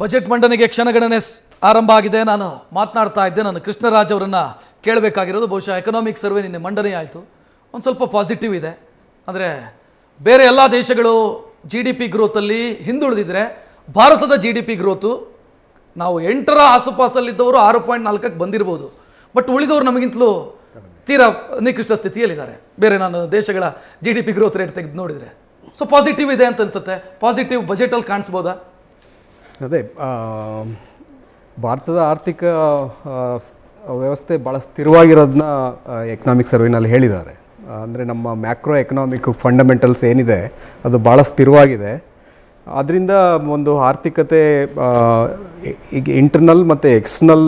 Budget ಮಂಡನೆಗೆ ಕ್ಷಣಗಣನೆ ಆರಂಭ ಆಗಿದೆ. ನಾನು ಮಾತನಾಡ್ತಾ ಇದ್ದೆ. ನಾನು ಕೃಷ್ಣರಾಜ್ ಅವರನ್ನು ಕೇಳಬೇಕಾಗಿರೋದು, ಬಹುಶಃ ಎಕನಾಮಿಕ್ ಸರ್ವೆ ನಿನ್ನೆ ಮಂಡನೆ ಆಯಿತು, ಒಂದು ಸ್ವಲ್ಪ ಪಾಸಿಟಿವ್ ಇದೆ. ಅಂದರೆ ಬೇರೆ ಎಲ್ಲ ದೇಶಗಳು ಜಿ ಡಿ ಪಿ ಗ್ರೋತಲ್ಲಿ ಹಿಂದುಳಿದಿದ್ರೆ ಭಾರತದ ಜಿ ಡಿ ಪಿ ಗ್ರೋತು ನಾವು 8ರ ಆಸುಪಾಸಲ್ಲಿದ್ದವರು 6.4ಕ್ಕೆ ಬಂದಿರ್ಬೋದು. ಬಟ್ ಉಳಿದವರು ನಮಗಿಂತಲೂ ತೀರಾ ನಿಕೃಷ್ಟ ಸ್ಥಿತಿಯಲ್ಲಿದ್ದಾರೆ ಬೇರೆ ನಾನು ದೇಶಗಳ G D P growth rate ತೆಗೆದು ನೋಡಿದರೆ. ಸೊ ಪಾಸಿಟಿವ್ ಇದೆ ಅಂತ ಅನಿಸುತ್ತೆ. ಪಾಸಿಟಿವ್ ಬಜೆಟಲ್ಲಿ ಕಾಣಿಸ್ಬೋದಾ? ಅದೇ ಭಾರತದ ಆರ್ಥಿಕ ವ್ಯವಸ್ಥೆ ಭಾಳ ಸ್ಥಿರವಾಗಿರೋದನ್ನ ಎಕನಾಮಿಕ್ ಸರ್ವೆನಲ್ಲಿ ಹೇಳಿದ್ದಾರೆ. ಅಂದರೆ ನಮ್ಮ ಮ್ಯಾಕ್ರೋ ಎಕನಾಮಿಕ್ ಫಂಡಮೆಂಟಲ್ಸ್ ಏನಿದೆ ಅದು ಭಾಳ ಸ್ಥಿರವಾಗಿದೆ. ಅದರಿಂದ ಒಂದು ಆರ್ಥಿಕತೆ ಈಗ ಇಂಟರ್ನಲ್ ಮತ್ತು ಎಕ್ಸ್ಟರ್ನಲ್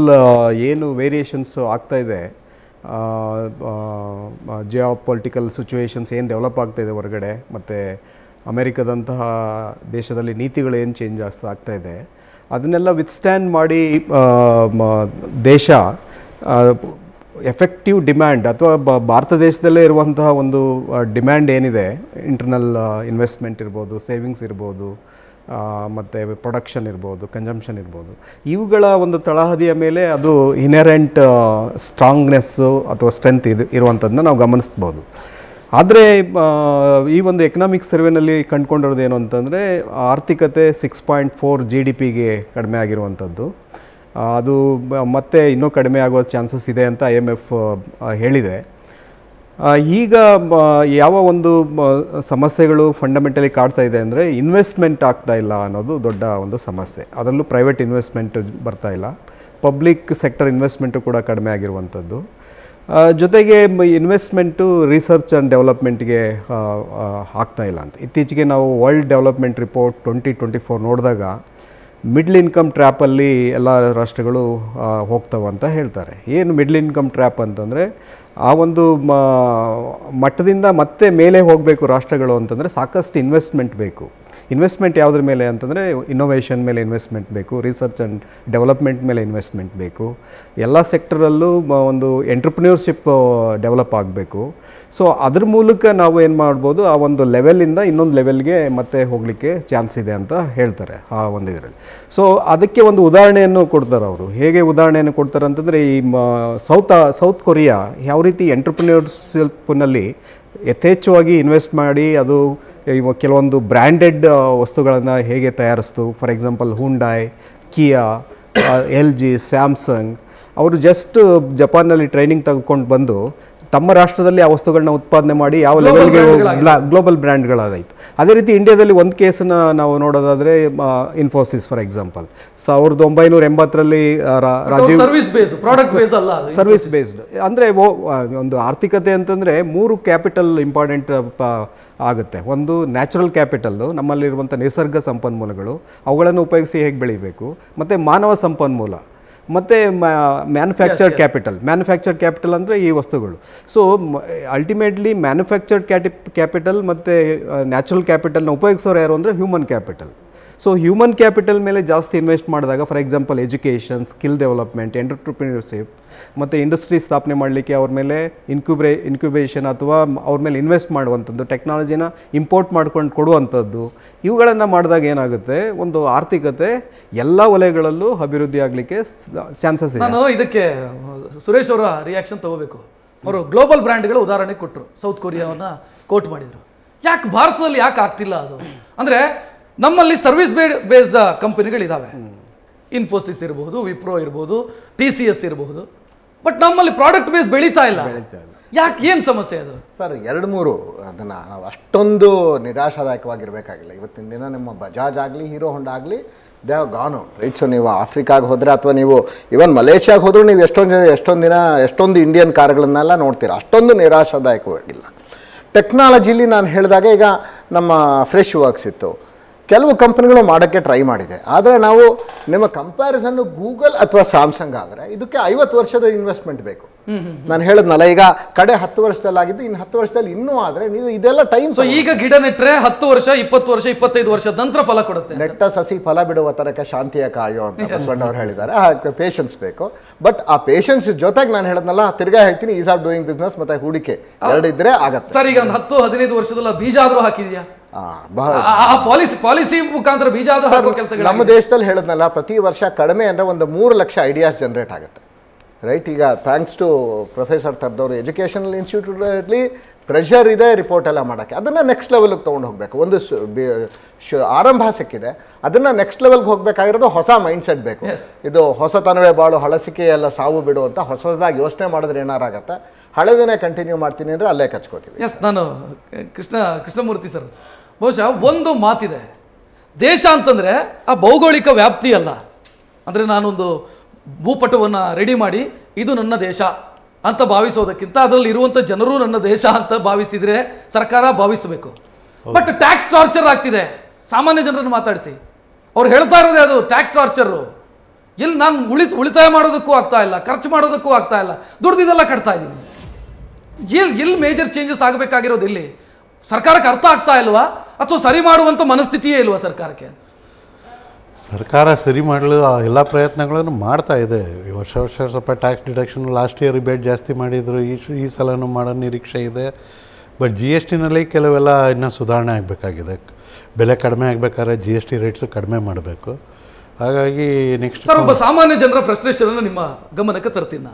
ಏನು ವೇರಿಯೇಷನ್ಸು ಆಗ್ತಾಯಿದೆ, ಜಿಯೋ ಪೊಲಿಟಿಕಲ್ ಸಿಚುವೇಷನ್ಸ್ ಏನು ಡೆವಲಪ್ ಆಗ್ತಾಯಿದೆ ಹೊರಗಡೆ, ಮತ್ತು ಅಮೇರಿಕದಂತಹ ದೇಶದಲ್ಲಿ ನೀತಿಗಳು ಏನು ಚೇಂಜ್ ಆಗ್ತಾಯಿದೆ, ಅದನ್ನೆಲ್ಲ ವಿತ್ಸ್ಟ್ಯಾಂಡ್ ಮಾಡಿ ದೇಶ ಎಫೆಕ್ಟಿವ್ ಡಿಮ್ಯಾಂಡ್ ಅಥವಾ ಭಾರತ ದೇಶದಲ್ಲೇ ಇರುವಂತಹ ಒಂದು ಡಿಮ್ಯಾಂಡ್ ಏನಿದೆ, ಇಂಟರ್ನಲ್ ಇನ್ವೆಸ್ಟ್ಮೆಂಟ್ ಇರ್ಬೋದು, ಸೇವಿಂಗ್ಸ್ ಇರ್ಬೋದು, ಮತ್ತು ಪ್ರೊಡಕ್ಷನ್ ಇರ್ಬೋದು, ಕನ್ಸಂಪ್ಷನ್ ಇರ್ಬೋದು, ಇವುಗಳ ಒಂದು ತಳಹದಿಯ ಮೇಲೆ ಅದು ಇನ್ಹೆರೆಂಟ್ ಸ್ಟ್ರಾಂಗ್ನೆಸ್ಸು ಅಥವಾ ಸ್ಟ್ರೆಂತ್ ಇರುವಂಥದ್ದನ್ನ ನಾವು ಗಮನಿಸ್ಬೋದು. ಆದರೆ ಈ ಒಂದು ಎಕನಾಮಿಕ್ ಸರ್ವೆನಲ್ಲಿ ಕಂಡುಕೊಂಡಿರೋದು ಏನು ಅಂತಂದರೆ, ಆರ್ಥಿಕತೆ 6.4 GDPಗೆ ಕಡಿಮೆ ಆಗಿರುವಂಥದ್ದು. ಅದು ಮತ್ತೆ ಇನ್ನೂ ಕಡಿಮೆ ಆಗೋ ಚಾನ್ಸಸ್ ಇದೆ ಅಂತ IMF ಹೇಳಿದೆ. ಈಗ ಯಾವ ಒಂದು ಸಮಸ್ಯೆಗಳು ಫಂಡಮೆಂಟಲಿ ಕಾಡ್ತಾ ಇದೆ ಅಂದರೆ, ಇನ್ವೆಸ್ಟ್ಮೆಂಟ್ ಆಗ್ತಾ ಇಲ್ಲ ಅನ್ನೋದು ದೊಡ್ಡ ಒಂದು ಸಮಸ್ಯೆ. ಅದರಲ್ಲೂ ಪ್ರೈವೇಟ್ ಇನ್ವೆಸ್ಟ್ಮೆಂಟ್ ಬರ್ತಾ ಇಲ್ಲ, ಪಬ್ಲಿಕ್ ಸೆಕ್ಟರ್ ಇನ್ವೆಸ್ಟ್ಮೆಂಟು ಕೂಡ ಕಡಿಮೆ ಆಗಿರುವಂಥದ್ದು. ಜೊತೆಗೆ ಇನ್ವೆಸ್ಟ್ಮೆಂಟು ರಿಸರ್ಚ್ ಆ್ಯಂಡ್ ಡೆವಲಪ್ಮೆಂಟ್ಗೆ ಆಗ್ತಾ ಇಲ್ಲ ಅಂತ. ಇತ್ತೀಚೆಗೆ ನಾವು ವರ್ಲ್ಡ್ ಡೆವಲಪ್ಮೆಂಟ್ ರಿಪೋರ್ಟ್ 2024 ನೋಡಿದಾಗ ಮಿಡ್ಲ್ ಇನ್ಕಮ್ ಟ್ರ್ಯಾಪಲ್ಲಿ ಎಲ್ಲ ರಾಷ್ಟ್ರಗಳು ಹೋಗ್ತವೆ ಅಂತ ಹೇಳ್ತಾರೆ. ಏನು ಮಿಡ್ಲ್ ಇನ್ಕಮ್ ಟ್ರ್ಯಾಪ್ ಅಂತಂದರೆ, ಆ ಒಂದು ಮಟ್ಟದಿಂದ ಮತ್ತೆ ಮೇಲೆ ಹೋಗಬೇಕು ರಾಷ್ಟ್ರಗಳು ಅಂತಂದರೆ ಸಾಕಷ್ಟು ಇನ್ವೆಸ್ಟ್ಮೆಂಟ್ ಬೇಕು. ಇನ್ವೆಸ್ಟ್ಮೆಂಟ್ ಯಾವುದ್ರ ಮೇಲೆ ಅಂತಂದರೆ, ಇನ್ನೋವೇಷನ್ ಮೇಲೆ ಇನ್ವೆಸ್ಟ್ಮೆಂಟ್ ಬೇಕು, ರಿಸರ್ಚ್ ಆ್ಯಂಡ್ ಡೆವಲಪ್ಮೆಂಟ್ ಮೇಲೆ ಇನ್ವೆಸ್ಟ್ಮೆಂಟ್ ಬೇಕು, ಎಲ್ಲ ಸೆಕ್ಟರಲ್ಲೂ ಒಂದು ಎಂಟ್ರಪ್ರಿನ್ಯೂರ್ಶಿಪ್ ಡೆವಲಪ್ ಆಗಬೇಕು. ಸೊ ಅದ್ರ ಮೂಲಕ ನಾವು ಏನು ಮಾಡ್ಬೋದು, ಆ ಒಂದು ಲೆವೆಲಿಂದ ಇನ್ನೊಂದು ಲೆವೆಲ್ಗೆ ಮತ್ತೆ ಹೋಗಲಿಕ್ಕೆ ಚಾನ್ಸ್ ಇದೆ ಅಂತ ಹೇಳ್ತಾರೆ ಆ ಒಂದು ಇದರಲ್ಲಿ. ಸೊ ಅದಕ್ಕೆ ಒಂದು ಉದಾಹರಣೆಯನ್ನು ಕೊಡ್ತಾರೆ ಅವರು. ಹೇಗೆ ಉದಾಹರಣೆಯನ್ನು ಕೊಡ್ತಾರೆ ಅಂತಂದರೆ, ಈ ಸೌತ್ ಕೊರಿಯಾ ಯಾವ ರೀತಿ ಎಂಟ್ರಪ್ರಿನ್ಯೂರ್ಶಿಪ್ನಲ್ಲಿ ಯಥೇಚ್ಛವಾಗಿ ಇನ್ವೆಸ್ಟ್ ಮಾಡಿ ಅದು ಕೆಲವೊಂದು ಬ್ರ್ಯಾಂಡೆಡ್ ವಸ್ತುಗಳನ್ನು ಹೇಗೆ ತಯಾರಿಸ್ತು. For example Hyundai, Kia, LG, Samsung ಅವರು ಜಸ್ಟ್ ಜಪಾನ್ನಲ್ಲಿ ಟ್ರೈನಿಂಗ್ ತೆಗೆದುಕೊಂಡು ಬಂದು ತಮ್ಮ ರಾಷ್ಟ್ರದಲ್ಲಿ ಆ ವಸ್ತುಗಳನ್ನ ಉತ್ಪಾದನೆ ಮಾಡಿ ಯಾವ ಲೆವೆಲ್ಗೆ ಗ್ಲೋಬಲ್ ಬ್ರ್ಯಾಂಡ್ಗಳಾದಾಯಿತು. ಅದೇ ರೀತಿ ಇಂಡಿಯಾದಲ್ಲಿ ಒಂದು ಕೇಸನ್ನು ನಾವು ನೋಡೋದಾದರೆ, ಇನ್ಫೋಸಿಸ್ ಫಾರ್ ಎಕ್ಸಾಂಪಲ್ 1980ರಲ್ಲಿ ರಾಜೀವ್ ಸರ್ವಿಸ್ ಬೇಸ್ಡ್ ಅಂದರೆ ಒಂದು ಆರ್ಥಿಕತೆ ಅಂತಂದರೆ 3 ಕ್ಯಾಪಿಟಲ್ ಇಂಪಾರ್ಟೆಂಟ್ ಆಗುತ್ತೆ. ಒಂದು ನ್ಯಾಚುರಲ್ ಕ್ಯಾಪಿಟಲ್ಲು, ನಮ್ಮಲ್ಲಿರುವಂಥ ನಿಸರ್ಗ ಸಂಪನ್ಮೂಲಗಳು, ಅವುಗಳನ್ನು ಉಪಯೋಗಿಸಿ ಹೇಗೆ ಬೆಳಿಬೇಕು, ಮತ್ತು ಮಾನವ ಸಂಪನ್ಮೂಲ, ಮತ್ತು ಮ್ಯಾನುಫ್ಯಾಕ್ಚರ್ಡ್ ಕ್ಯಾಪಿಟಲ್ ಅಂದರೆ ಈ ವಸ್ತುಗಳು. ಸೊ ಅಲ್ಟಿಮೇಟ್ಲಿ ಮ್ಯಾನುಫ್ಯಾಕ್ಚರ್ಡ್ ಕ್ಯಾಪಿಟಲ್ ಮತ್ತು ನ್ಯಾಚುರಲ್ ಕ್ಯಾಪಿಟಲ್ನ ಉಪಯೋಗಿಸೋರು ಯಾರು ಅಂದರೆ human capital. So human capital ಮೇಲೆ ಜಾಸ್ತಿ ಇನ್ವೆಸ್ಟ್ ಮಾಡಿದಾಗ, for example education, skill development, entrepreneurship ಮತ್ತು ಇಂಡಸ್ಟ್ರಿ ಸ್ಥಾಪನೆ ಮಾಡಲಿಕ್ಕೆ ಅವ್ರ ಮೇಲೆ ಇನ್ಕ್ಯುಬೇಷನ್ ಅಥವಾ ಅವ್ರ ಮೇಲೆ ಇನ್ವೆಸ್ಟ್ ಮಾಡುವಂಥದ್ದು, ಟೆಕ್ನಾಲಜಿನ ಇಂಪೋರ್ಟ್ ಮಾಡ್ಕೊಂಡು ಕೊಡುವಂಥದ್ದು, ಇವುಗಳನ್ನು ಮಾಡಿದಾಗ ಏನಾಗುತ್ತೆ, ಒಂದು ಆರ್ಥಿಕತೆ ಎಲ್ಲ ವಲಯಗಳಲ್ಲೂ ಅಭಿವೃದ್ಧಿ ಆಗಲಿಕ್ಕೆ ಚಾನ್ಸಸ್ ಇದೆ. ನಾನು ಇದಕ್ಕೆ ಸುರೇಶ್ ಅವರ ರಿಯಾಕ್ಷನ್ ತಗೋಬೇಕು. ಅವರು ಗ್ಲೋಬಲ್ ಬ್ರ್ಯಾಂಡ್ಗಳ ಉದಾಹರಣೆ ಕೊಟ್ಟರು, ಸೌತ್ ಕೊರಿಯಾವನ್ನು ಕೋಟ್ ಮಾಡಿದರು. ಯಾಕೆ ಭಾರತದಲ್ಲಿ ಯಾಕೆ ಆಗ್ತಿಲ್ಲ ಅದು ಅಂದರೆ, ನಮ್ಮಲ್ಲಿ ಸರ್ವಿಸ್ ಬೇಸ್ಡ್ ಕಂಪನಿಗಳಿದ್ದಾವೆ, ಇನ್ಫೋಸಿಸ್ ಇರ್ಬೋದು, ವಿಪ್ರೋ ಇರ್ಬೋದು, TCS ಇರ್ಬೋದು. ಬಟ್ ನಮ್ಮಲ್ಲಿ ಪ್ರಾಡಕ್ಟ್ ಬೇಸ್ ಬೆಳೀತಾ ಇಲ್ಲ. ಯಾಕೆ, ಏನು ಸಮಸ್ಯೆ ಅದು ಸರ್? 2-3 ಅದನ್ನು ನಾವು ಅಷ್ಟೊಂದು ನಿರಾಶಾದಾಯಕವಾಗಿರಬೇಕಾಗಿಲ್ಲ. ಇವತ್ತಿನ ದಿನ ನಿಮ್ಮ ಬಜಾಜ್ ಆಗಲಿ, ಹೀರೋ ಹೊಂಡಾ ಆಗಲಿ, they have gone out, right? So ನೀವು ಆಫ್ರಿಕಾಗೆ ಹೋದರೆ ಅಥವಾ ನೀವು ಇವನ್ ಮಲೇಷ್ಯಾಗೆ ಹೋದರೂ ನೀವು ಎಷ್ಟೊಂದು ಇಂಡಿಯನ್ ಕಾರ್ಗಳನ್ನೆಲ್ಲ ನೋಡ್ತೀರಾ. ಅಷ್ಟೊಂದು ನಿರಾಶಾದಾಯಕವಾಗಿಲ್ಲ. ಟೆಕ್ನಾಲಜಿಲಿ ನಾನು ಹೇಳಿದಾಗ, ಈಗ ನಮ್ಮ ಫ್ರೆಶ್ ವರ್ಕ್ಸ್ ಇತ್ತು, ಕೆಲವು ಕಂಪನಿಗಳು ಮಾಡೋಕ್ಕೆ ಟ್ರೈ ಮಾಡಿದೆ. ಆದರೆ ನಾವು ನಿಮ್ಮ ಕಂಪ್ಯಾರಿಸನ್ನು ಗೂಗಲ್ ಅಥವಾ ಸ್ಯಾಮ್ಸಂಗ್ ಆದರೆ ಇದಕ್ಕೆ 50 ವರ್ಷದ ಇನ್ವೆಸ್ಟ್ಮೆಂಟ್ ಬೇಕು. ನಾನು ಹೇಳಿದ್ನಲ್ಲ, ಈಗ ಕಡೆ 10 ವರ್ಷದಲ್ಲಿ ಆಗಿದ್ದು, ಇನ್ನು 10 ವರ್ಷದಲ್ಲಿ ಇನ್ನೂ ಆದರೆ ನೀವು ಇದೆಲ್ಲ ಟೈಮ್. ಸೊ ಈಗ ಗಿಡ ನೆಟ್ಟರೆ 10 ವರ್ಷ, 20 ವರ್ಷ, 25 ವರ್ಷದ ನಂತರ ಫಲ ಕೊಡುತ್ತೆ. ನೆಟ್ಟ ಸಸಿ ಫಲ ಬಿಡುವ ತನಕ ಶಾಂತಿಯ ಕಾಯೋ ಅಂತ ಬಸವಣ್ಣವ್ರು ಹೇಳಿದ್ದಾರೆ. ಪೇಷನ್ಸ್ ಬೇಕು. ಬಟ್ ಆ ಪೇಷನ್ಸ್ ಜೊತೆಗೆ ನಾನು ಹೇಳಿದ್ನಲ್ಲ, ತಿರ್ಗಾ ಹೇಳ್ತೀನಿ, ಈಸ್ ಆಫ್ ಡೂಯಿಂಗ್ ಬಿಸ್ನೆಸ್ ಮತ್ತು ಹೂಡಿಕೆ 2 ಇದ್ರೆ ಆಗತ್ತೆ ಸರ್. ಈಗ ಒಂದು 10-15 ವರ್ಷದಲ್ಲ ಬೀಜ ಆದರೂ ಹಾಕಿದ್ಯಾ? ಆ ಪಾಲಿಸಿ ಮುಖಾಂತರ ಬೀಜ ಹಾಕೋ ಕೆಲಸಗಳು ನಮ್ಮ ದೇಶದಲ್ಲಿ ಹೇಳಿದ್ನಲ್ಲ, ಪ್ರತಿ ವರ್ಷ ಕಡಿಮೆ ಅಂದರೆ ಒಂದು 3 ಲಕ್ಷ ಐಡಿಯಾಸ್ ಜನರೇಟ್ ಆಗುತ್ತೆ, ರೈಟ್? ಈಗ ಥ್ಯಾಂಕ್ಸ್ ಟು ಪ್ರೊಫೆಸರ್ ತರ್ದವರು ಎಜುಕೇಷನಲ್ ಇನ್ಸ್ಟಿಟ್ಯೂಟಲ್ಲಿ ಪ್ರೆಷರ್ ಇದೆ ರಿಪೋರ್ಟ್ ಎಲ್ಲ ಮಾಡೋಕ್ಕೆ. ಅದನ್ನು ನೆಕ್ಸ್ಟ್ ಲೆವೆಲ್ಗೆ ತೊಗೊಂಡು ಹೋಗಬೇಕು. ಒಂದು ಆರಂಭ ಸಿಕ್ಕಿದೆ, ಅದನ್ನು ನೆಕ್ಸ್ಟ್ ಲೆವೆಲ್ಗೆ ಹೋಗಬೇಕಾಗಿರೋದು ಹೊಸ ಮೈಂಡ್ಸೆಟ್ ಬೇಕು. ಇದು ಹೊಸತನವೇ ಬಾಳು ಹಳಸಿಕೆ ಎಲ್ಲ ಸಾವು ಬಿಡು ಅಂತ ಹೊಸದಾಗಿ ಯೋಚನೆ ಮಾಡಿದ್ರೆ ಏನಾರಾಗತ್ತೆ, ಹಳೆದನ್ನೇ ಕಂಟಿನ್ಯೂ ಮಾಡ್ತೀನಿ ಅಂದರೆ ಅಲ್ಲೇ ಕಚ್ಕೋತೀವಿ. ಎಸ್, ನಾನು ಕೃಷ್ಣಮೂರ್ತಿ ಸರ್, ಬಹುಶಃ ಒಂದು ಮಾತಿದೆ, ದೇಶ ಅಂತಂದರೆ ಆ ಭೌಗೋಳಿಕ ವ್ಯಾಪ್ತಿ ಅಲ್ಲ. ಅಂದರೆ ನಾನೊಂದು ಭೂಪಟವನ್ನು ರೆಡಿ ಮಾಡಿ ಇದು ನನ್ನ ದೇಶ ಅಂತ ಭಾವಿಸೋದಕ್ಕಿಂತ ಅದರಲ್ಲಿ ಇರುವಂಥ ಜನರು ನನ್ನ ದೇಶ ಅಂತ ಭಾವಿಸಿದರೆ ಸರ್ಕಾರ ಭಾವಿಸಬೇಕು. ಬಟ್ ಟ್ಯಾಕ್ಸ್ ಟಾರ್ಚರ್ ಆಗ್ತಿದೆ. ಸಾಮಾನ್ಯ ಜನರನ್ನು ಮಾತಾಡಿಸಿ, ಅವ್ರು ಹೇಳ್ತಾ ಇರೋದೇ ಅದು ಟ್ಯಾಕ್ಸ್ ಟಾರ್ಚರು. ಇಲ್ಲಿ ನಾನು ಉಳಿತಾಯ ಮಾಡೋದಕ್ಕೂ ಆಗ್ತಾ ಇಲ್ಲ, ಖರ್ಚು ಮಾಡೋದಕ್ಕೂ ಆಗ್ತಾ ಇಲ್ಲ, ದುಡ್ದಿದೆಲ್ಲ ಕಟ್ತಾ ಇದ್ದೀನಿ. ಎಲ್ಲಿ ಮೇಜರ್ ಚೇಂಜಸ್ ಆಗಬೇಕಾಗಿರೋದು? ಇಲ್ಲಿ ಸರ್ಕಾರಕ್ಕೆ ಅರ್ಥ ಆಗ್ತಾ ಇಲ್ವಾ, ಅಥವಾ ಸರಿ ಮಾಡುವಂಥ ಮನಸ್ಥಿತಿಯೇ ಇಲ್ವಾ ಸರ್ಕಾರಕ್ಕೆ? ಸರ್ಕಾರ ಸರಿ ಮಾಡಲು ಎಲ್ಲ ಪ್ರಯತ್ನಗಳನ್ನು ಮಾಡ್ತಾ ಇದೆ. ವರ್ಷ ಸ್ವಲ್ಪ tax deduction, last year rebate ಜಾಸ್ತಿ ಮಾಡಿದರು, ಈ ಸಲನೂ ಮಾಡೋ ನಿರೀಕ್ಷೆ ಇದೆ. ಬಟ್ GST ನಲ್ಲಿ ಕೆಲವೆಲ್ಲ ಇನ್ನೂ ಸುಧಾರಣೆ ಆಗಬೇಕಾಗಿದೆ. ಬೆಲೆ ಕಡಿಮೆ ಆಗಬೇಕಾದ್ರೆ GST ರೇಟ್ಸು ಕಡಿಮೆ ಮಾಡಬೇಕು. ಹಾಗಾಗಿ ನೆಕ್ಸ್ಟ್ ಸರ್, ಒಬ್ಬ ಸಾಮಾನ್ಯ ಜನರ ಫ್ರಸ್ಟ್ರೇಷನನ್ನು ನಿಮ್ಮ ಗಮನಕ್ಕೆ ತರ್ತೀನಿ.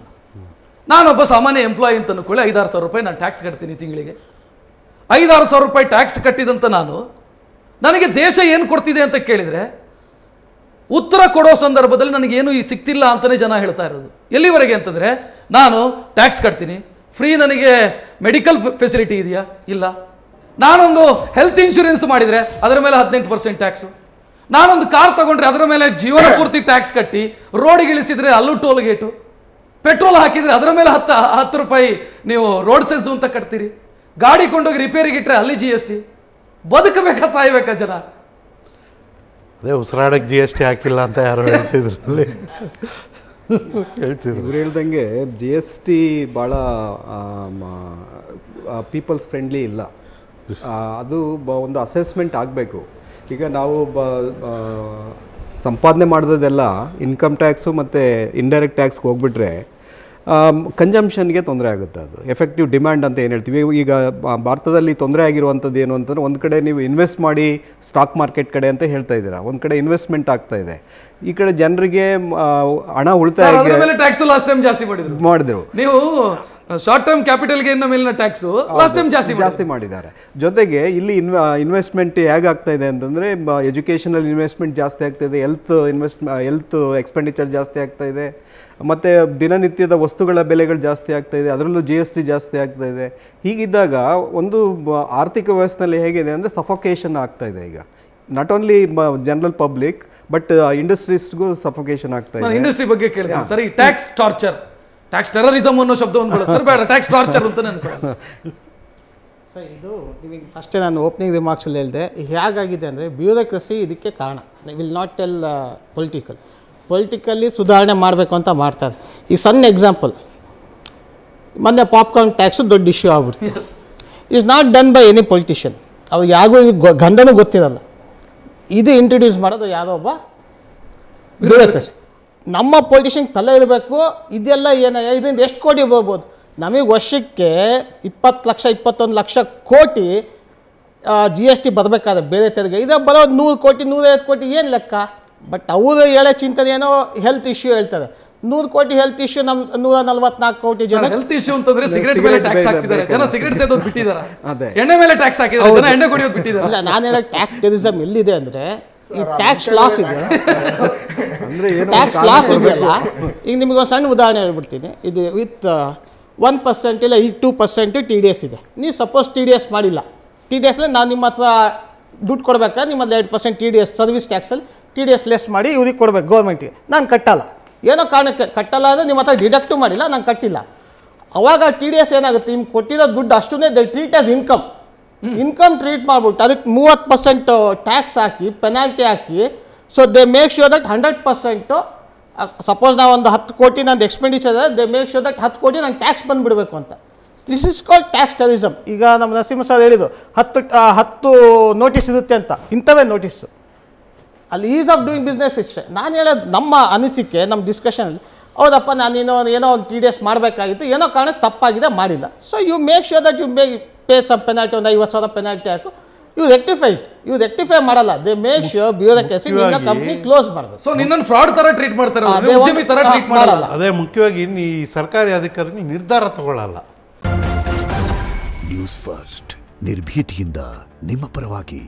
ನಾನೊಬ್ಬ ಸಾಮಾನ್ಯ ಎಂಪ್ಲಾಯಿ ಅಂತ ಅನ್ಕೊಳ್ಳಿ, 5-6 ಸಾವಿರ ರೂಪಾಯಿ ನಾನು ಟ್ಯಾಕ್ಸ್ ಕಟ್ತೀನಿ ತಿಂಗಳಿಗೆ. 5-6 ಸಾವಿರ ರೂಪಾಯಿ ಟ್ಯಾಕ್ಸ್ ಕಟ್ಟಿದಂಥ ನನಗೆ ದೇಶ ಏನು ಕೊಡ್ತಿದೆ ಅಂತ ಕೇಳಿದರೆ ಉತ್ತರ ಕೊಡೋ ಸಂದರ್ಭದಲ್ಲಿ ನನಗೇನು ಸಿಗ್ತಿಲ್ಲ ಅಂತಲೇ ಜನ ಹೇಳ್ತಾ ಇರೋದು. ಎಲ್ಲಿವರೆಗೆ ಅಂತಂದರೆ, ನಾನು ಟ್ಯಾಕ್ಸ್ ಕಟ್ತೀನಿ, ಫ್ರೀ ನನಗೆ ಮೆಡಿಕಲ್ ಫೆಸಿಲಿಟಿ ಇದೆಯಾ? ಇಲ್ಲ. ನಾನೊಂದು ಹೆಲ್ತ್ ಇನ್ಶೂರೆನ್ಸ್ ಮಾಡಿದರೆ ಅದರ ಮೇಲೆ 18% ಟ್ಯಾಕ್ಸು. ನಾನೊಂದು ಕಾರ್ ತಗೊಂಡ್ರೆ ಅದರ ಮೇಲೆ ಜೀವನ ಪೂರ್ತಿ ಟ್ಯಾಕ್ಸ್ ಕಟ್ಟಿ, ರೋಡಿಗೆ ಇಳಿಸಿದರೆ ಅಲ್ಲೂ ಟೋಲ್ ಗೇಟು, ಪೆಟ್ರೋಲ್ ಹಾಕಿದರೆ ಅದರ ಮೇಲೆ 10 ರೂಪಾಯಿ ನೀವು ರೋಡ್ ಸೆಸ್ ಅಂತ ಕಟ್ತೀರಿ, ಗಾಡಿ ಕೊಂಡೋಗಿ ರಿಪೇರಿಗೆ ಇಟ್ಟರೆ ಅಲ್ಲಿ GST. ಬದುಕಬೇಕಾ ಸಾಯಬೇಕಾ ಜನ? ಅದೇ ಉಸಿರಾಡಕ್ಕೆ GST ಹಾಕಿಲ್ಲ ಅಂತ ಯಾರು ಹೇಳ್ತಿದ್ರಲ್ಲಿ ಹೇಳ್ತಿದ್ರು. ಇವ್ರು ಹೇಳ್ದಂಗೆ GST ಭಾಳ ಪೀಪಲ್ಸ್ ಫ್ರೆಂಡ್ಲಿ ಇಲ್ಲ. ಅದು ಒಂದು ಅಸೆಸ್ಮೆಂಟ್ ಆಗಬೇಕು. ಈಗ ನಾವು ಸಂಪಾದನೆ ಮಾಡೋದೆಲ್ಲ ಇನ್ಕಮ್ ಟ್ಯಾಕ್ಸು ಮತ್ತು ಇಂಡೈರೆಕ್ಟ್ ಟ್ಯಾಕ್ಸ್ಗೆ ಹೋಗ್ಬಿಟ್ರೆ ಕನ್ಸಂಪ್ಷನ್ಗೆ ತೊಂದರೆ ಆಗುತ್ತೆ. ಅದು ಎಫೆಕ್ಟಿವ್ ಡಿಮ್ಯಾಂಡ್ ಅಂತ ಏನು ಹೇಳ್ತೀವಿ. ಈಗ ಭಾರತದಲ್ಲಿ ತೊಂದರೆ ಆಗಿರುವಂಥದ್ದು ಏನು ಅಂತಂದರೆ, ಒಂದು ಕಡೆ ನೀವು ಇನ್ವೆಸ್ಟ್ ಮಾಡಿ ಸ್ಟಾಕ್ ಮಾರ್ಕೆಟ್ ಕಡೆ ಅಂತ ಹೇಳ್ತಾ ಇದ್ದೀರಾ, ಒಂದು ಕಡೆ ಇನ್ವೆಸ್ಟ್ಮೆಂಟ್ ಆಗ್ತಾ ಇದೆ, ಈ ಕಡೆ ಜನರಿಗೆ ಹಣ ಉಳಿತಾಯ ಮಾಡಿದ್ರು. ನೀವು ಶಾರ್ಟ್ ಟರ್ಮ್ ಕ್ಯಾಪಿಟಲ್ ಗೇನ್ ಮೇಲಿನ ಟ್ಯಾಕ್ಸು ಲಾಸ್ಟ್ ಟೈಮ್ ಜಾಸ್ತಿ ಮಾಡಿದ್ದಾರೆ. ಜೊತೆಗೆ ಇಲ್ಲಿ ಇನ್ವೆಸ್ಟ್ಮೆಂಟ್ ಹೇಗಾಗ್ತಾ ಇದೆ ಅಂತಂದರೆ, ಎಜುಕೇಷನಲ್ ಇನ್ವೆಸ್ಟ್ಮೆಂಟ್ ಜಾಸ್ತಿ ಆಗ್ತಾ ಇದೆ, ಹೆಲ್ತ್ ಎಕ್ಸ್ಪೆಂಡಿಚರ್ ಜಾಸ್ತಿ ಆಗ್ತಾ ಇದೆ, ಮತ್ತು ದಿನನಿತ್ಯದ ವಸ್ತುಗಳ ಬೆಲೆಗಳು ಜಾಸ್ತಿ ಆಗ್ತಾ ಇದೆ, ಅದರಲ್ಲೂ GST ಜಾಸ್ತಿ ಆಗ್ತಾ ಇದೆ. ಹೀಗಿದ್ದಾಗ ಒಂದು ಆರ್ಥಿಕ ವ್ಯವಸ್ಥೆಯಲ್ಲಿ ಹೇಗಿದೆ ಅಂದರೆ ಸಫೋಕೇಶನ್ ಆಗ್ತಾ ಇದೆ. ಈಗ not only general public but ಇಂಡಸ್ಟ್ರೀಸ್ಗೂ ಸಫೋಕೇಶನ್ ಆಗ್ತಾ ಇದೆ. ಇಂಡಸ್ಟ್ರಿ ಬಗ್ಗೆ ಕೇಳಿದೆ ಸರಿ. ಟ್ಯಾಕ್ಸ್ ಟಾರ್ಚರ್, ಟ್ಯಾಕ್ಸ್ ಟೆರರಿಸಮ್ ಅನ್ನೋ ಶಬ್ದವನ್ನು ಬಳಸ್ತಾರೆ, ಬೇಡ ಟ್ಯಾಕ್ಸ್ ಟಾರ್ಚರ್ ಅಂತ ಅನ್ಕೊಳ್ಳಿ. ಸರ್, ಇದು ನಿಮಗೆ ಫಸ್ಟೇ ನಾನು ಓಪನಿಂಗ್ ರಿಮಾರ್ಕ್ಸಲ್ಲಿ ಹೇಳಿದೆ, ಹೇಗಾಗಿದೆ ಅಂದರೆ ಬ್ಯೂರೋಕ್ರಸಿ ಇದಕ್ಕೆ ಕಾರಣ. ವಿಲ್ ನಾಟ್ ಟೆಲ್ ಪೊಲಿಟಿಕಲ್ಲಿ ಸುಧಾರಣೆ ಮಾಡಬೇಕು ಅಂತ ಮಾಡ್ತಾರೆ. ಈ ಸಣ್ಣ ಎಕ್ಸಾಂಪಲ್, ಮೊನ್ನೆ ಪಾಪ್ಕಾರ್ನ್ ಟ್ಯಾಕ್ಸು ದೊಡ್ಡ ಇಶ್ಯೂ ಆಗ್ಬಿಡ್ತು. Is not done by any politician. ಅವ್ರು ಯಾರಿಗೂ ಗಂಧನೂ ಗೊತ್ತಿರಲ್ಲ. ಇದು ಇಂಟ್ರೊಡ್ಯೂಸ್ ಮಾಡೋದು ಯಾವುದೋ ಒಬ್ಬ ಬ್ಯೂರೋಕ್ರಸಿ. ನಮ್ಮ ಪೊಲಿಟಿಷಿಯನ್ಗೆ ತಲೆ ಇರಬೇಕು, ಇದೆಲ್ಲ ಏನು, ಇದರಿಂದ ಎಷ್ಟು ಕೋಟಿ ಬರ್ಬೋದು? ನಮಗೆ ವರ್ಷಕ್ಕೆ 20 ಲಕ್ಷ 21 ಲಕ್ಷ ಕೋಟಿ GST ಬರಬೇಕಾದ್ರೆ ಬೇರೆ ತೆರಿಗೆ, ಇದು ಬರೋದು 100 ಕೋಟಿ 150 ಕೋಟಿ ಏನು ಲೆಕ್ಕ? ಬಟ್ ಅವರು ಹೇಳೋ ಚಿಂತನೆ ಏನೋ ಹೆಲ್ತ್ ಇಶ್ಯೂ ಹೇಳ್ತಾರೆ. 100 ಕೋಟಿ ಹೆಲ್ತ್ ಇಶ್ಯೂ, ನಮ್ಮ 144 ಕೋಟಿ ಜನ ಹೆಲ್ತ್ ಇಶ್ಯೂ ಅಂತಂದ್ರೆ ಸಿಗರೇಟ್ ಮೇಲೆ ಟ್ಯಾಕ್ಸ್ ಹಾಕಿದ್ದಾರೆ, ಜನ ಸಿಗರೇಟ್ ಸೇದೋದು ಬಿಟ್ಟಿದ್ದಾರೆ, ಎಣ್ಣೆ ಮೇಲೆ ಟ್ಯಾಕ್ಸ್ ಹಾಕಿದ್ದಾರೆ, ಜನ ಎಣ್ಣೆ ಕುಡಿಯೋದು ಬಿಟ್ಟಿದ್ದಾರೆ. ಇಲ್ಲ, ನಾನು ಹೇಳೋ ಟ್ಯಾಕ್ಸ್ ಟೆರರಿಸಮ್ ಎಲ್ಲಿದೆ ಅಂದರೆ, ಈ ಟ್ಯಾಕ್ಸ್ ಲಾಸ್ ಇದೆ, ಟ್ಯಾಕ್ಸ್ ಲಾಸ್ ಇದೆಯಲ್ಲ. ಈಗ ನಿಮಗೆ ಒಂದು ಸಣ್ಣ ಉದಾಹರಣೆ ಹೇಳ್ಬಿಡ್ತೀನಿ. ಇದು ವಿತ್ 1% ಇಲ್ಲ, ಈಗ 2% TDS ಇದೆ. ನೀವು ಸಪೋಸ್ TDS ಮಾಡಿಲ್ಲ, TDSಲ್ಲಿ ನಾನು ನಿಮ್ಮ ಹತ್ರ ದುಡ್ಡು ಕೊಡಬೇಕಾದ್ರೆ ನಿಮ್ಮಲ್ಲಿ 2% TDS ಸರ್ವಿಸ್ ಟ್ಯಾಕ್ಸಲ್ಲಿ TDS ಲೆಸ್ ಮಾಡಿ ಇವ್ರಿಗೆ ಕೊಡಬೇಕು ಗೌರ್ಮೆಂಟಿಗೆ. ನಾನು ಕಟ್ಟಲ್ಲ, ಏನೋ ಕಾರಣಕ್ಕೆ ಕಟ್ಟಲ್ಲ ಅಂದರೆ ನಿಮ್ಮ ಹತ್ರ ಡಿಡಕ್ಟು ಮಾಡಿಲ್ಲ, ನಾನು ಕಟ್ಟಿಲ್ಲ. ಅವಾಗ TDS ಏನಾಗುತ್ತೆ, ನಿಮ್ಗೆ ಕೊಟ್ಟಿರೋ ದುಡ್ಡು ಅಷ್ಟನ್ನೇ they treat as income treat ಮಾಡಿಬಿಟ್ಟು ಅದಕ್ಕೆ 30% ಟ್ಯಾಕ್ಸ್ ಹಾಕಿ, ಪೆನಾಲ್ಟಿ ಹಾಕಿ. So they make sure that 100%, suppose ನಾವು ಒಂದು 10 ಕೋಟಿ ನಂದು ಎಕ್ಸ್ಪೆಂಡಿಚರ್ ಇದೆ, ದೇ ಮೇಕ್ ಶ್ಯೂರ್ ದಟ್ 10 ಕೋಟಿ ನಂಗೆ ಟ್ಯಾಕ್ಸ್ ಬಂದುಬಿಡಬೇಕು ಅಂತ. This is called tax terrorism. ಈಗ ನಮ್ಮ ನರಸಿಂಹ ಸರ್ ಹೇಳಿದ್ದು 10 ನೋಟಿಸ್ ಇರುತ್ತೆ ಅಂತ, ಇಂಥವೇ ನೋಟಿಸು. ಅಲ್ಲಿ ಈಸ್ ಆಫ್ ಡೂಯಿಂಗ್ ಬಿಸ್ನೆಸ್ ಇಷ್ಟೇ. ನಾನು ಹೇಳೋದು ನಮ್ಮ ಅನಿಸಿಕೆ, ನಮ್ಮ ಡಿಸ್ಕಷನಲ್ಲಿ, ಹೌದಪ್ಪ ನಾನು ಏನೋ ಒಂದು TDS ಮಾಡಬೇಕಾಗಿತ್ತು, ಏನೋ ಕಾರಣಕ್ಕೆ ತಪ್ಪಾಗಿದೆ, ಮಾಡಿಲ್ಲ. So you make sure that you pay some penalty, ಒಂದು 50,000 ಪೆನಾಲ್ಟಿ ಹಾಕು, ಇವು ರೆಕ್ಟಿಫೈ ಮಾಡಲ್ಲ. ದೇ ಮೇಕ್ ಶ್ಯೂರ್ ಬ್ಯೂರೋಕ್ರಸಿ ನಿನ್ನ ಕಂಪ್ನಿ ಕ್ಲೋಸ್ ಮಾಡಬೇಕು. ಸೊ ನಿನ್ನನ್ನು ಫ್ರಾಡ್ ತರ ಟ್ರೀಟ್ ಮಾಡ್ತಾರೆ, ಉದ್ಯಮಿ ತರ ಟ್ರೀಟ್ ಮಾಡಲ್ಲ. ಅದೇ ಮುಖ್ಯವಾಗಿ ಈ ಸರ್ಕಾರಿ ಅಧಿಕಾರಿಗಳು ನಿರ್ಧಾರ ತಗೊಳ್ಳಲ್ಲ. ನ್ಯೂಸ್ ಫಸ್ಟ್ ನಿರ್ಭೀತಿಯಿಂದ ನಿಮ್ಮ ಪರವಾಗಿ.